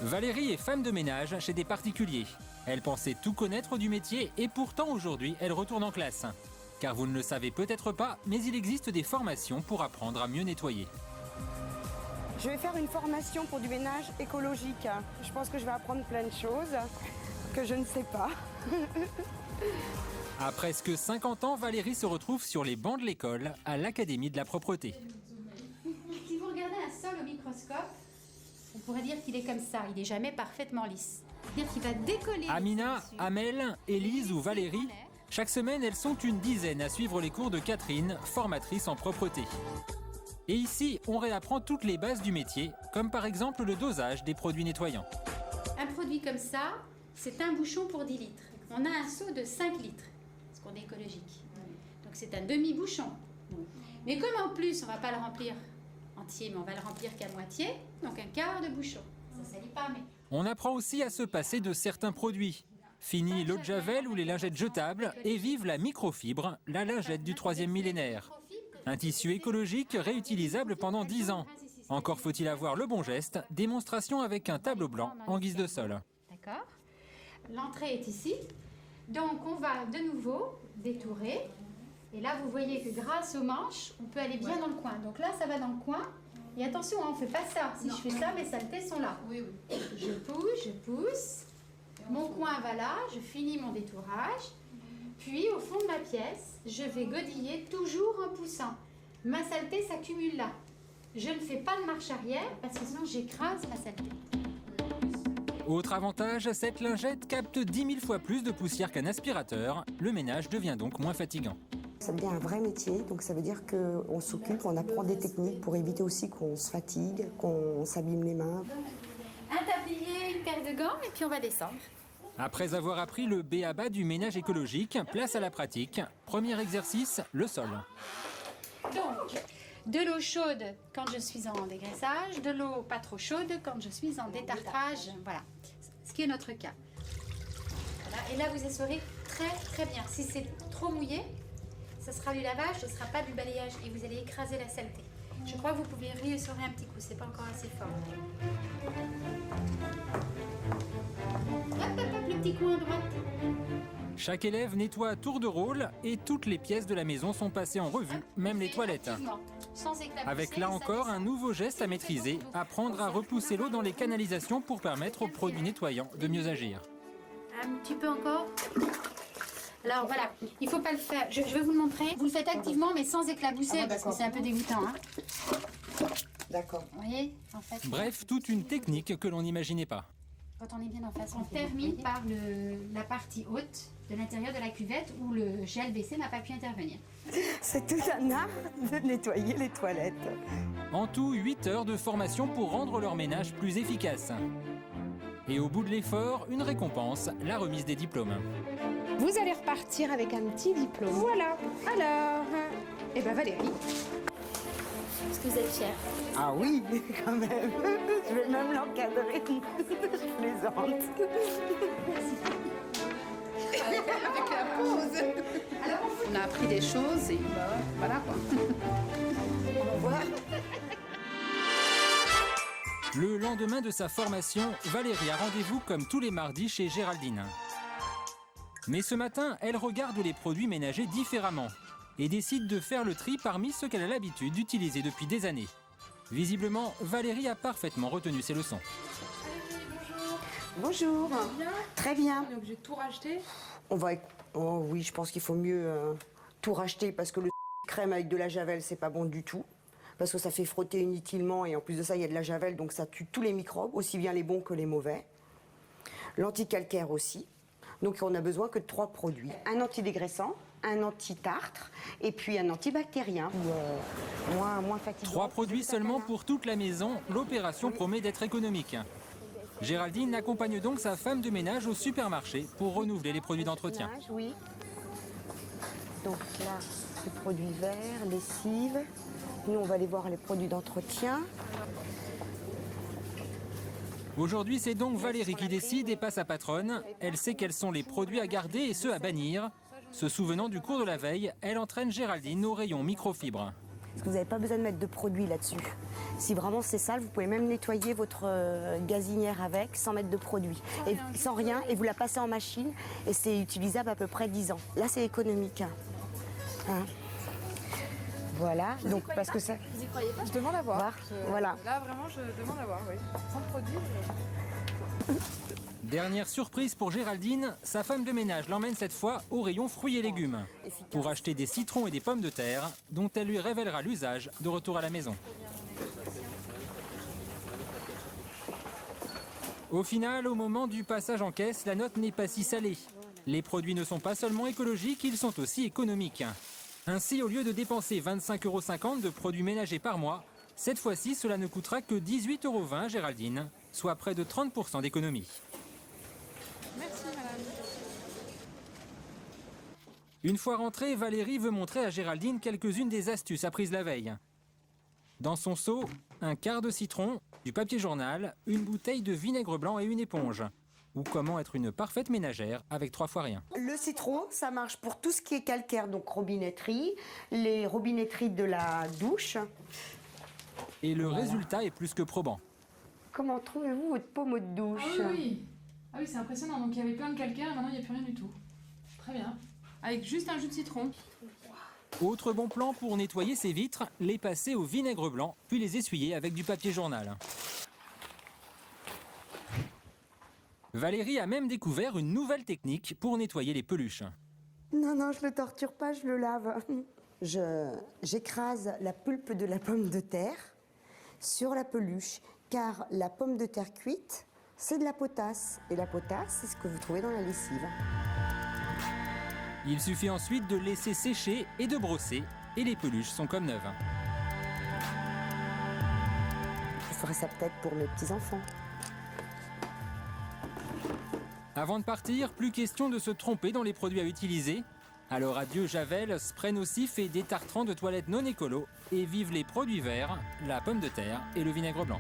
Valérie est femme de ménage chez des particuliers. Elle pensait tout connaître du métier et pourtant aujourd'hui, elle retourne en classe. Car vous ne le savez peut-être pas, mais il existe des formations pour apprendre à mieux nettoyer. Je vais faire une formation pour du ménage écologique. Je pense que je vais apprendre plein de choses que je ne sais pas. À presque 50 ans, Valérie se retrouve sur les bancs de l'école à l'Académie de la propreté. Si vous regardez un sol au microscope, on pourrait dire qu'il est comme ça, il n'est jamais parfaitement lisse. C'est-à-dire qu'il va décoller. Amina, Amel, Élise ou Valérie, chaque semaine, elles sont une dizaine à suivre les cours de Catherine, formatrice en propreté. Et ici, on réapprend toutes les bases du métier, comme par exemple le dosage des produits nettoyants. Un produit comme ça, c'est un bouchon pour 10 litres. On a un seau de 5 litres, parce qu'on est écologique. Donc c'est un demi-bouchon. Mais comme en plus, on ne va pas le remplir entier, mais on va le remplir qu'à moitié, donc un quart de bouchon. Ça ne salit pas, mais... On apprend aussi à se passer de certains produits. Fini l'eau de javel ou les lingettes jetables et vive la microfibre, la lingette du 3e millénaire. Un tissu écologique réutilisable pendant 10 ans. Encore faut-il avoir le bon geste, démonstration avec un tableau blanc en guise de sol. D'accord. L'entrée est ici. Donc on va de nouveau détourer. Et là vous voyez que grâce aux manches, on peut aller bien dans le coin. Donc là ça va dans le coin. Et attention, on ne fait pas ça. Si je fais ça, mes saletés sont là. Je pousse. Mon coin va là, je finis mon détourage. Puis au fond de ma pièce, je vais godiller toujours en poussant. Ma saleté s'accumule là. Je ne fais pas de marche arrière parce que sinon j'écrase ma saleté. Autre avantage, cette lingette capte 10 000 fois plus de poussière qu'un aspirateur. Le ménage devient donc moins fatigant. Ça devient un vrai métier, donc ça veut dire qu'on s'occupe, on apprend des techniques pour éviter aussi qu'on se fatigue, qu'on s'abîme les mains. Un tablier, une paire de gants et puis on va descendre. Après avoir appris le b.a.-ba du ménage écologique, place à la pratique. Premier exercice, le sol. Donc, de l'eau chaude quand je suis en dégraissage, de l'eau pas trop chaude quand je suis en détartrage. Voilà, ce qui est notre cas. Voilà. Et là, vous essorez très très bien. Si c'est trop mouillé, ce sera du lavage, ce ne sera pas du balayage et vous allez écraser la saleté. Je crois que vous pouvez réessorer un petit coup, c'est pas encore assez fort. Hop, le petit coin à droite. Chaque élève nettoie à tour de rôle et toutes les pièces de la maison sont passées en revue, même les toilettes. Sans éclabousser, Avec là encore un nouveau geste à maîtriser, apprendre à repousser l'eau dans les canalisations pour permettre aux produits nettoyants de mieux agir. Un petit peu encore. Alors voilà, il ne faut pas le faire. Je vais vous le montrer. Vous le faites activement mais sans éclabousser parce que c'est un peu dégoûtant. Hein. D'accord. Vous voyez, en fait. Bref, toute une technique que l'on n'imaginait pas. Quand on est bien en face, on termine par la partie haute de l'intérieur de la cuvette où le GLBC n'a pas pu intervenir. C'est tout un art de nettoyer les toilettes. En tout, 8 heures de formation pour rendre leur ménage plus efficace. Et au bout de l'effort, une récompense, la remise des diplômes. Vous allez repartir avec un petit diplôme. Voilà. Alors, eh ben Valérie. Est-ce que vous êtes fière? Ah oui, quand même. Je vais même l'encadrer. Je plaisante. Avec la pause. Alors, on a appris des choses et voilà quoi. Au revoir. Le lendemain de sa formation, Valérie a rendez-vous comme tous les mardis chez Géraldine. Mais ce matin, elle regarde les produits ménagers différemment et décide de faire le tri parmi ceux qu'elle a l'habitude d'utiliser depuis des années. Visiblement, Valérie a parfaitement retenu ses leçons. Bonjour. Bien. Très bien. Donc j'ai tout racheté. Oh oui, je pense qu'il faut mieux tout racheter parce que le crème avec de la javel, c'est pas bon du tout. Parce que ça fait frotter inutilement et en plus de ça, il y a de la javel, donc ça tue tous les microbes, aussi bien les bons que les mauvais. L'anticalcaire aussi. Donc on n'a besoin que de 3 produits. Un antidégraissant, un anti-tartre et puis un antibactérien. Moins fatigant. 3 produits seulement pour toute la maison, l'opération promet d'être économique. Géraldine accompagne donc sa femme de ménage au supermarché pour renouveler les produits d'entretien. Oui. Donc là, les produits verts, lessive. Nous, on va aller voir les produits d'entretien. Aujourd'hui, c'est donc Valérie qui décide et pas sa patronne. Elle sait quels sont les produits à garder et ceux à bannir. Se souvenant du cours de la veille, elle entraîne Géraldine au rayon microfibre. Parce que vous n'avez pas besoin de mettre de produit là-dessus. Si vraiment c'est sale, vous pouvez même nettoyer votre gazinière avec sans mettre de produit. Sans rien, et vous la passez en machine et c'est utilisable à peu près 10 ans. Là, c'est économique. Hein. Voilà, donc parce que ça... Vous y croyez pas? Je demande à voir. Voilà. Là, vraiment, je demande à voir, oui. Sans produit. Dernière surprise pour Géraldine, sa femme de ménage l'emmène cette fois au rayon fruits et légumes pour acheter des citrons et des pommes de terre dont elle lui révélera l'usage de retour à la maison. Au final, au moment du passage en caisse, la note n'est pas si salée. Les produits ne sont pas seulement écologiques, ils sont aussi économiques. Ainsi, au lieu de dépenser 25,50 € de produits ménagers par mois, cette fois-ci, cela ne coûtera que 18,20 € à Géraldine, soit près de 30% d'économie. Merci, madame. Une fois rentrée, Valérie veut montrer à Géraldine quelques-unes des astuces apprises la veille. Dans son seau, un quart de citron, du papier journal, une bouteille de vinaigre blanc et une éponge. Ou comment être une parfaite ménagère avec 3 fois rien. Le citron, ça marche pour tout ce qui est calcaire, donc robinetterie, les robinetteries de la douche. Et le résultat est plus que probant. Comment trouvez-vous votre pommeau de douche? Ah oui, c'est impressionnant. Donc il y avait plein de calcaire et maintenant il n'y a plus rien du tout. Très bien. Avec juste un jus de citron. Autre bon plan pour nettoyer ses vitres, les passer au vinaigre blanc, puis les essuyer avec du papier journal. Valérie a même découvert une nouvelle technique pour nettoyer les peluches. Non, non, je le torture pas, je le lave. J'écrase la pulpe de la pomme de terre sur la peluche, car la pomme de terre cuite, c'est de la potasse. Et la potasse, c'est ce que vous trouvez dans la lessive. Il suffit ensuite de laisser sécher et de brosser, et les peluches sont comme neuves. Je ferai ça peut-être pour mes petits-enfants. Avant de partir, plus question de se tromper dans les produits à utiliser. Alors adieu Javel, spray nocif et détartrant de toilettes non écolo. Et vive les produits verts, la pomme de terre et le vinaigre blanc.